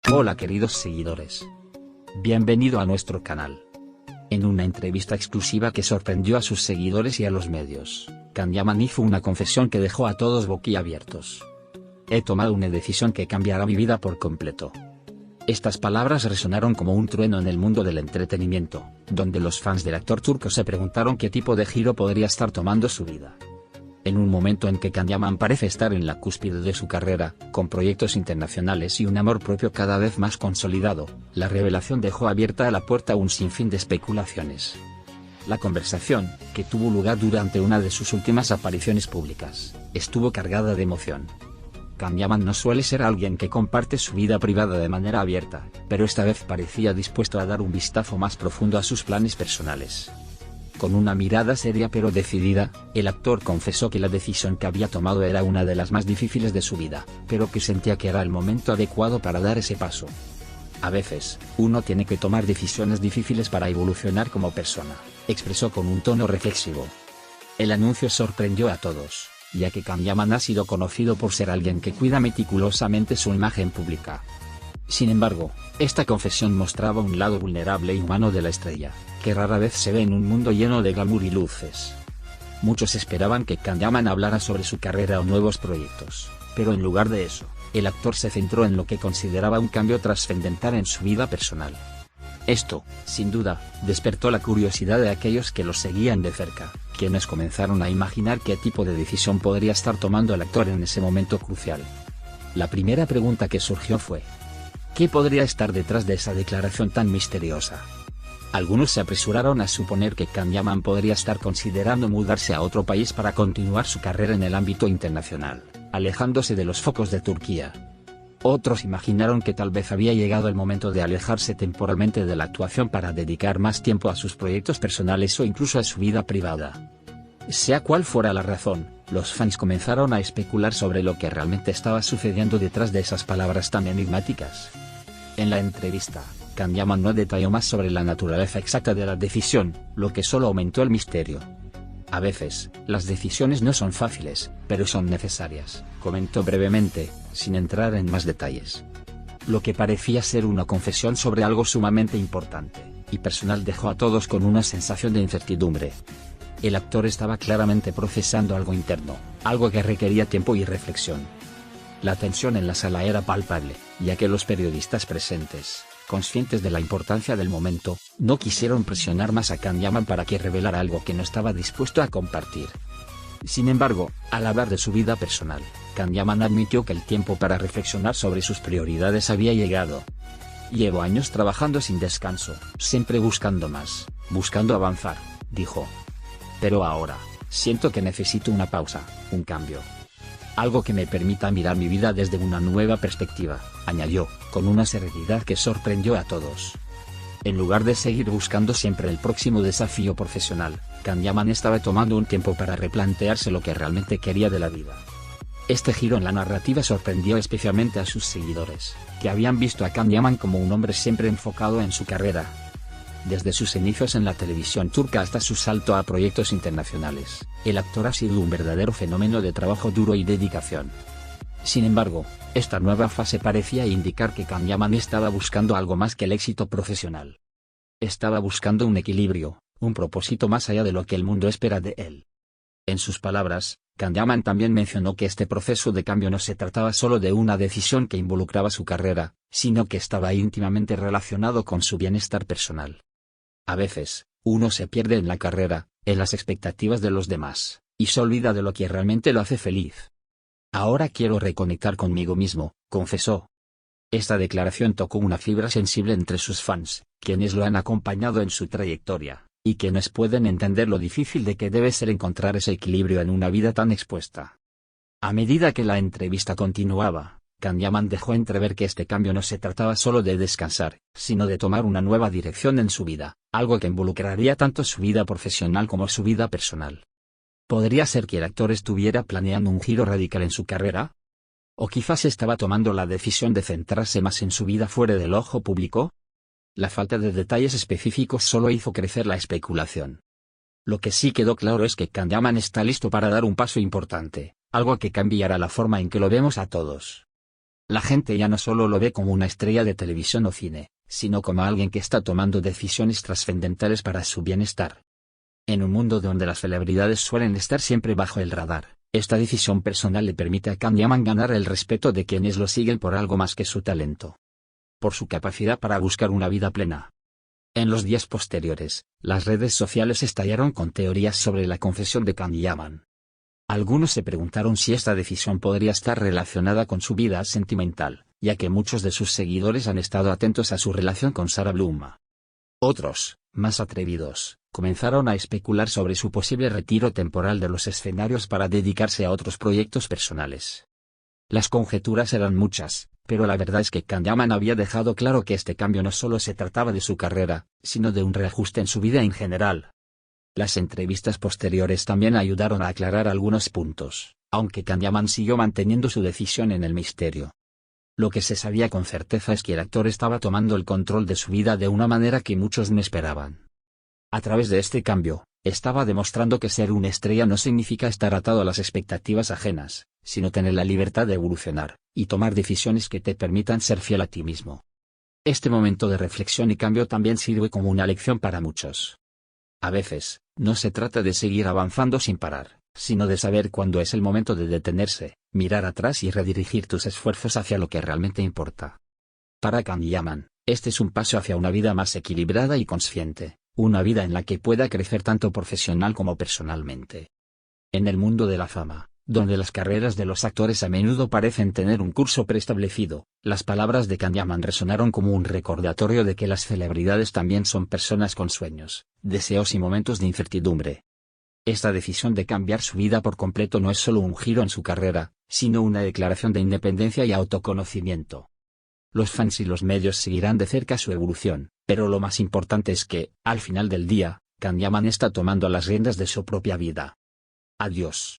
Hola queridos seguidores. Bienvenido a nuestro canal. En una entrevista exclusiva que sorprendió a sus seguidores y a los medios, Can Yaman hizo una confesión que dejó a todos boquiabiertos. He tomado una decisión que cambiará mi vida por completo. Estas palabras resonaron como un trueno en el mundo del entretenimiento, donde los fans del actor turco se preguntaron qué tipo de giro podría estar tomando su vida. En un momento en que Can Yaman parece estar en la cúspide de su carrera, con proyectos internacionales y un amor propio cada vez más consolidado, la revelación dejó abierta la puerta a un sinfín de especulaciones. La conversación, que tuvo lugar durante una de sus últimas apariciones públicas, estuvo cargada de emoción. Can Yaman no suele ser alguien que comparte su vida privada de manera abierta, pero esta vez parecía dispuesto a dar un vistazo más profundo a sus planes personales. Con una mirada seria pero decidida, el actor confesó que la decisión que había tomado era una de las más difíciles de su vida, pero que sentía que era el momento adecuado para dar ese paso. A veces, uno tiene que tomar decisiones difíciles para evolucionar como persona, expresó con un tono reflexivo. El anuncio sorprendió a todos, ya que Can Yaman ha sido conocido por ser alguien que cuida meticulosamente su imagen pública. Sin embargo, esta confesión mostraba un lado vulnerable y humano de la estrella, que rara vez se ve en un mundo lleno de glamour y luces. Muchos esperaban que Can Yaman hablara sobre su carrera o nuevos proyectos, pero en lugar de eso, el actor se centró en lo que consideraba un cambio trascendental en su vida personal. Esto, sin duda, despertó la curiosidad de aquellos que lo seguían de cerca, quienes comenzaron a imaginar qué tipo de decisión podría estar tomando el actor en ese momento crucial. La primera pregunta que surgió fue: ¿qué podría estar detrás de esa declaración tan misteriosa? Algunos se apresuraron a suponer que Can Yaman podría estar considerando mudarse a otro país para continuar su carrera en el ámbito internacional, alejándose de los focos de Turquía. Otros imaginaron que tal vez había llegado el momento de alejarse temporalmente de la actuación para dedicar más tiempo a sus proyectos personales o incluso a su vida privada. Sea cual fuera la razón, los fans comenzaron a especular sobre lo que realmente estaba sucediendo detrás de esas palabras tan enigmáticas. En la entrevista, Can Yaman no detalló más sobre la naturaleza exacta de la decisión, lo que solo aumentó el misterio. A veces, las decisiones no son fáciles, pero son necesarias, comentó brevemente, sin entrar en más detalles. Lo que parecía ser una confesión sobre algo sumamente importante y personal dejó a todos con una sensación de incertidumbre. El actor estaba claramente procesando algo interno, algo que requería tiempo y reflexión. La tensión en la sala era palpable, ya que los periodistas presentes, conscientes de la importancia del momento, no quisieron presionar más a Can Yaman para que revelara algo que no estaba dispuesto a compartir. Sin embargo, al hablar de su vida personal, Can Yaman admitió que el tiempo para reflexionar sobre sus prioridades había llegado. Llevo años trabajando sin descanso, siempre buscando más, buscando avanzar, dijo. Pero ahora, siento que necesito una pausa, un cambio. Algo que me permita mirar mi vida desde una nueva perspectiva, añadió, con una serenidad que sorprendió a todos. En lugar de seguir buscando siempre el próximo desafío profesional, Can Yaman estaba tomando un tiempo para replantearse lo que realmente quería de la vida. Este giro en la narrativa sorprendió especialmente a sus seguidores, que habían visto a Can Yaman como un hombre siempre enfocado en su carrera. Desde sus inicios en la televisión turca hasta su salto a proyectos internacionales, el actor ha sido un verdadero fenómeno de trabajo duro y dedicación. Sin embargo, esta nueva fase parecía indicar que Can Yaman estaba buscando algo más que el éxito profesional. Estaba buscando un equilibrio, un propósito más allá de lo que el mundo espera de él. En sus palabras, Can Yaman también mencionó que este proceso de cambio no se trataba solo de una decisión que involucraba su carrera, sino que estaba íntimamente relacionado con su bienestar personal. A veces, uno se pierde en la carrera, en las expectativas de los demás, y se olvida de lo que realmente lo hace feliz. Ahora quiero reconectar conmigo mismo, confesó. Esta declaración tocó una fibra sensible entre sus fans, quienes lo han acompañado en su trayectoria, y quienes pueden entender lo difícil de que debe ser encontrar ese equilibrio en una vida tan expuesta. A medida que la entrevista continuaba, Can Yaman dejó entrever que este cambio no se trataba solo de descansar, sino de tomar una nueva dirección en su vida, algo que involucraría tanto su vida profesional como su vida personal. ¿Podría ser que el actor estuviera planeando un giro radical en su carrera? ¿O quizás estaba tomando la decisión de centrarse más en su vida fuera del ojo público? La falta de detalles específicos solo hizo crecer la especulación. Lo que sí quedó claro es que Can Yaman está listo para dar un paso importante, algo que cambiará la forma en que lo vemos a todos. La gente ya no solo lo ve como una estrella de televisión o cine, sino como alguien que está tomando decisiones trascendentales para su bienestar. En un mundo donde las celebridades suelen estar siempre bajo el radar, esta decisión personal le permite a Kanyaman ganar el respeto de quienes lo siguen por algo más que su talento. Por su capacidad para buscar una vida plena. En los días posteriores, las redes sociales estallaron con teorías sobre la confesión de Kanyaman. Algunos se preguntaron si esta decisión podría estar relacionada con su vida sentimental, ya que muchos de sus seguidores han estado atentos a su relación con Sarah Bloom. Otros, más atrevidos, comenzaron a especular sobre su posible retiro temporal de los escenarios para dedicarse a otros proyectos personales. Las conjeturas eran muchas, pero la verdad es que Kanyaman había dejado claro que este cambio no solo se trataba de su carrera, sino de un reajuste en su vida en general. Las entrevistas posteriores también ayudaron a aclarar algunos puntos, aunque Kanyaman siguió manteniendo su decisión en el misterio. Lo que se sabía con certeza es que el actor estaba tomando el control de su vida de una manera que muchos no esperaban. A través de este cambio, estaba demostrando que ser una estrella no significa estar atado a las expectativas ajenas, sino tener la libertad de evolucionar, y tomar decisiones que te permitan ser fiel a ti mismo. Este momento de reflexión y cambio también sirve como una lección para muchos. A veces, no se trata de seguir avanzando sin parar, sino de saber cuándo es el momento de detenerse, mirar atrás y redirigir tus esfuerzos hacia lo que realmente importa. Para Kanyaman, este es un paso hacia una vida más equilibrada y consciente, una vida en la que pueda crecer tanto profesional como personalmente. En el mundo de la fama, donde las carreras de los actores a menudo parecen tener un curso preestablecido, las palabras de Kanyaman resonaron como un recordatorio de que las celebridades también son personas con sueños, deseos y momentos de incertidumbre. Esta decisión de cambiar su vida por completo no es solo un giro en su carrera, sino una declaración de independencia y autoconocimiento. Los fans y los medios seguirán de cerca su evolución, pero lo más importante es que, al final del día, Kanyaman está tomando las riendas de su propia vida. Adiós.